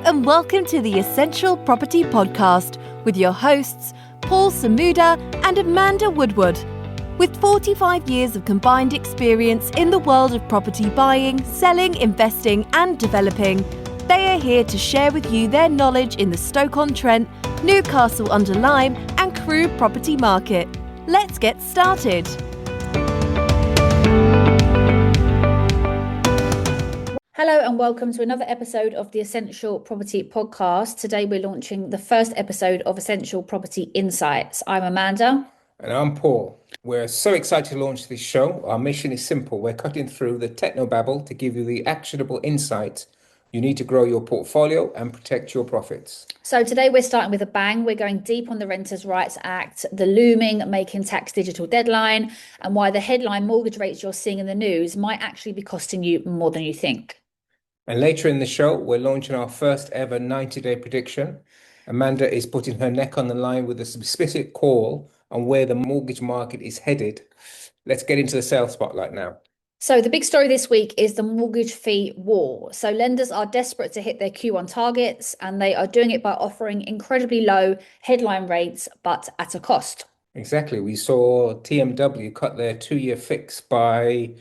and welcome to the Essential Property Podcast with your hosts, Paul Samuda and Amanda Woodward. With 45 years of combined experience in the world of property buying, selling, investing and developing, they are here to share with you their knowledge in the Stoke-on-Trent, Newcastle-under-Lyme and Crewe property market. Let's get started. Hello and welcome to another episode of the Essential Property Podcast. Today we're launching the first episode of Essential Property Insights. I'm Amanda. And I'm Paul. We're so excited to launch this show. Our mission is simple. We're cutting through the technobabble to give you the actionable insights you need to grow your portfolio and protect your profits. So today we're starting with a bang. We're going deep on the Renters' Rights Act, the looming Making Tax Digital deadline, and why the headline mortgage rates you're seeing in the news might actually be costing you more than you think. And later in the show, we're launching our first ever 90-day prediction. Amanda is putting her neck on the line with a specific call on where the mortgage market is headed. Let's get into the sales spotlight now. So the big story this week is the mortgage fee war. So lenders are desperate to hit their Q1 targets, and they are doing it by offering incredibly low headline rates, but at a cost. Exactly. We saw TMW cut their 2-year fix by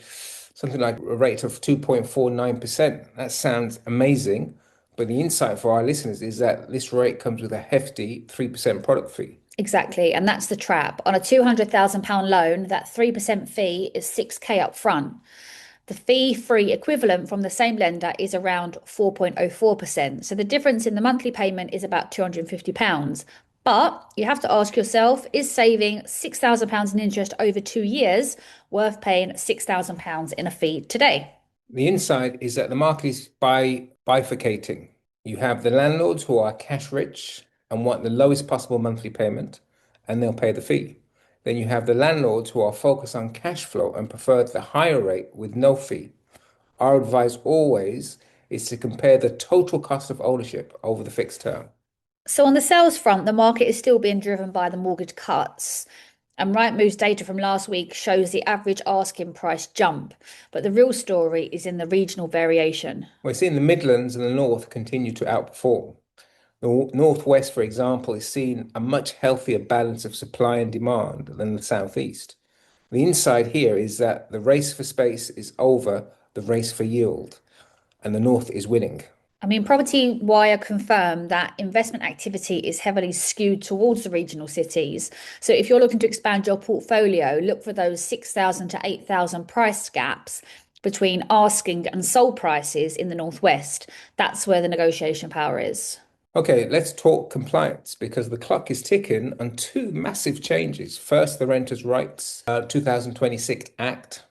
something like a rate of 2.49%. That sounds amazing. But the insight for our listeners is that this rate comes with a hefty 3% product fee. Exactly. And that's the trap. On a £200,000 loan, that 3% fee is 6k up front. The fee-free equivalent from the same lender is around 4.04%. So the difference in the monthly payment is about £250. But you have to ask yourself, is saving £6,000 in interest over 2 years worth paying £6,000 in a fee today? The insight is that the market is bifurcating. You have the landlords who are cash rich and want the lowest possible monthly payment, and they'll pay the fee. Then you have the landlords who are focused on cash flow and prefer the higher rate with no fee. Our advice always is to compare the total cost of ownership over the fixed term. So on the sales front, the market is still being driven by the mortgage cuts. And Rightmove's data from last week shows the average asking price jump. But the real story is in the regional variation. We're seeing the Midlands and the North continue to outperform. The Northwest, for example, is seeing a much healthier balance of supply and demand than the Southeast. The insight here is that the race for space is over the race for yield, and the North is winning. Property Wire confirmed that investment activity is heavily skewed towards the regional cities. So if you're looking to expand your portfolio, look for those 6,000 to 8,000 price gaps between asking and sold prices in the Northwest. That's where the negotiation power is. Okay, let's talk compliance, because the clock is ticking on two massive changes. First, the Renters' Rights 2026 Act.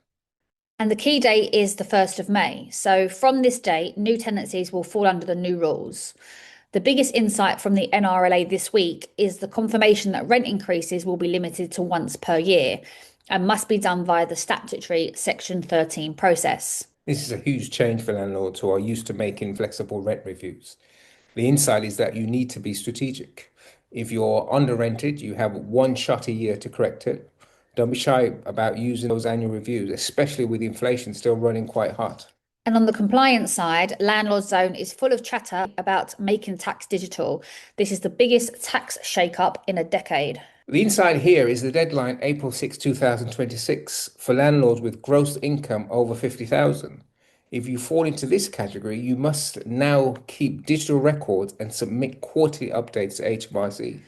And the key date is the 1st of May. So from this date, new tenancies will fall under the new rules. The biggest insight from the NRLA this week is the confirmation that rent increases will be limited to once per year and must be done via the statutory Section 13 process. This is a huge change for landlords who are used to making flexible rent reviews. The insight is that you need to be strategic. If you're under rented, you have one shot a year to correct it. Don't be shy about using those annual reviews, especially with inflation still running quite hot. And on the compliance side, LandlordZone is full of chatter about making tax digital. This is the biggest tax shake-up in a decade. The insight here is the deadline April 6, 2026 for landlords with gross income over 50,000. If you fall into this category, you must now keep digital records and submit quarterly updates to HMRC.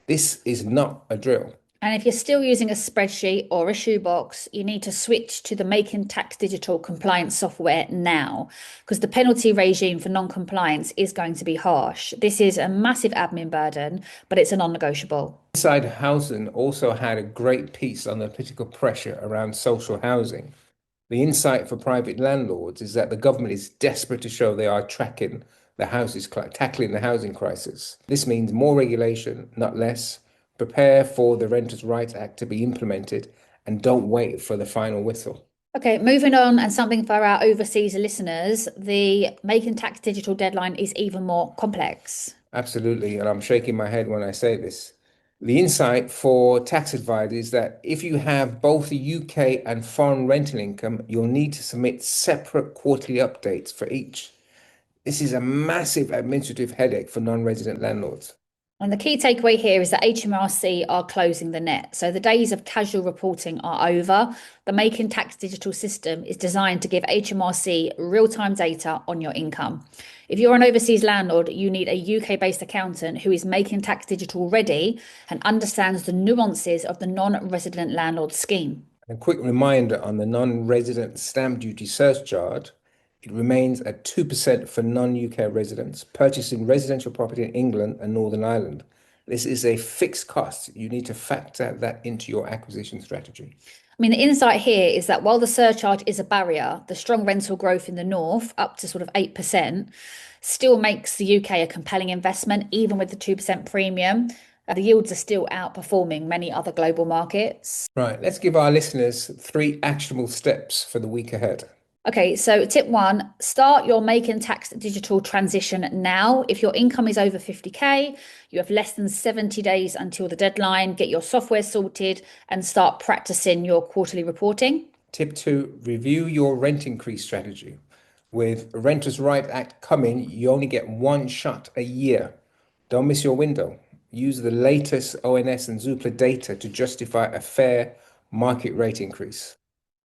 This is not a drill. And if you're still using a spreadsheet or a shoebox, you need to switch to the Making Tax Digital compliance software now, because the penalty regime for non-compliance is going to be harsh. This is a massive admin burden, but it's a non-negotiable. Inside Housing also had a great piece on the political pressure around social housing. The insight for private landlords is that the government is desperate to show they are tackling the housing crisis. This means more regulation, not less. Prepare for the Renters' Rights Act to be implemented and don't wait for the final whistle. Okay, moving on, and something for our overseas listeners, the Making Tax Digital deadline is even more complex. Absolutely, and I'm shaking my head when I say this. The insight for tax advisors is that if you have both the UK and foreign rental income, you'll need to submit separate quarterly updates for each. This is a massive administrative headache for non-resident landlords. And the key takeaway here is that HMRC are closing the net. So the days of casual reporting are over. The Making Tax Digital system is designed to give HMRC real-time data on your income. If you're an overseas landlord, you need a UK-based accountant who is Making Tax Digital ready and understands the nuances of the non-resident landlord scheme. A quick reminder on the non-resident stamp duty surcharge. It remains at 2% for non-UK residents purchasing residential property in England and Northern Ireland. This is a fixed cost. You need to factor that into your acquisition strategy. I mean, the insight here is that while the surcharge is a barrier, the strong rental growth in the north, up to sort of 8%, still makes the UK a compelling investment, even with the 2% premium. The yields are still outperforming many other global markets. Right, let's give our listeners 3 actionable steps for the week ahead. Okay, so tip 1, start your Making Tax Digital transition now. If your income is over 50k, you have less than 70 days until the deadline. Get your software sorted and start practicing your quarterly reporting. Tip 2, review your rent increase strategy. With Renters' Right Act coming, you only get one shot a year. Don't miss your window. Use the latest ONS and Zoopla data to justify a fair market rate increase.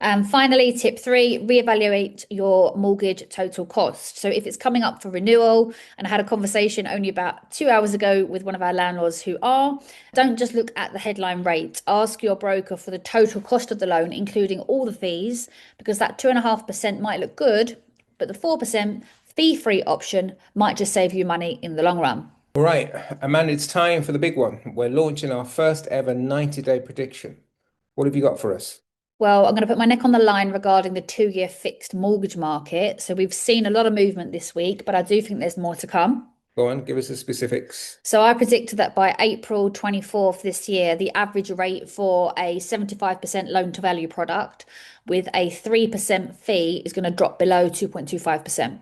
And finally, tip 3, reevaluate your mortgage total cost. So if it's coming up for renewal, and I had a conversation only about 2 hours ago with one of our landlords don't just look at the headline rate. Ask your broker for the total cost of the loan, including all the fees, because that 2.5% might look good, but the 4% fee-free option might just save you money in the long run. All right, Amanda, it's time for the big one. We're launching our first ever 90-day prediction. What have you got for us? Well, I'm going to put my neck on the line regarding the 2-year fixed mortgage market. So we've seen a lot of movement this week, but I do think there's more to come. Go on, give us the specifics. So I predicted that by April 24th this year, the average rate for a 75% loan to value product with a 3% fee is going to drop below 2.25%.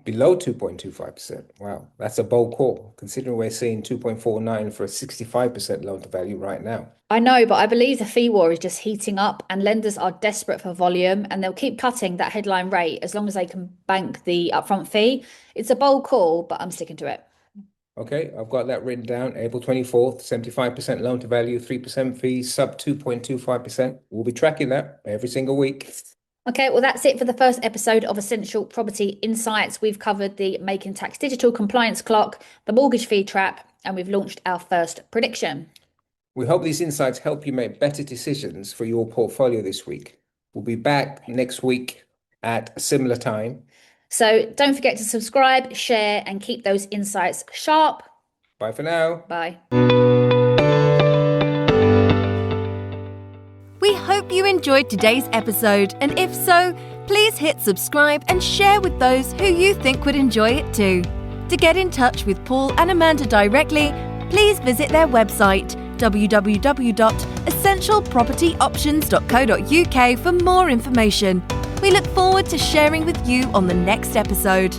Below 2.25%. Wow, that's a bold call, considering we're seeing 2.49 for a 65% loan to value right now. I know, but I believe the fee war is just heating up and lenders are desperate for volume and they'll keep cutting that headline rate as long as they can bank the upfront fee. It's a bold call, but I'm sticking to it. Okay, I've got that written down. April 24th, 75% loan to value, 3% fees, sub 2.25%. We'll be tracking that every single week. Okay, well, that's it for the first episode of Essential Property Insights. We've covered the Making Tax Digital compliance clock, the mortgage fee trap, and we've launched our first prediction. We hope these insights help you make better decisions for your portfolio this week. We'll be back next week at a similar time. So don't forget to subscribe, share, and keep those insights sharp. Bye for now. Bye. We hope you enjoyed today's episode, and if so, please hit subscribe and share with those who you think would enjoy it too. To get in touch with Paul and Amanda directly, please visit their website www.essentialpropertyoptions.co.uk for more information. We look forward to sharing with you on the next episode.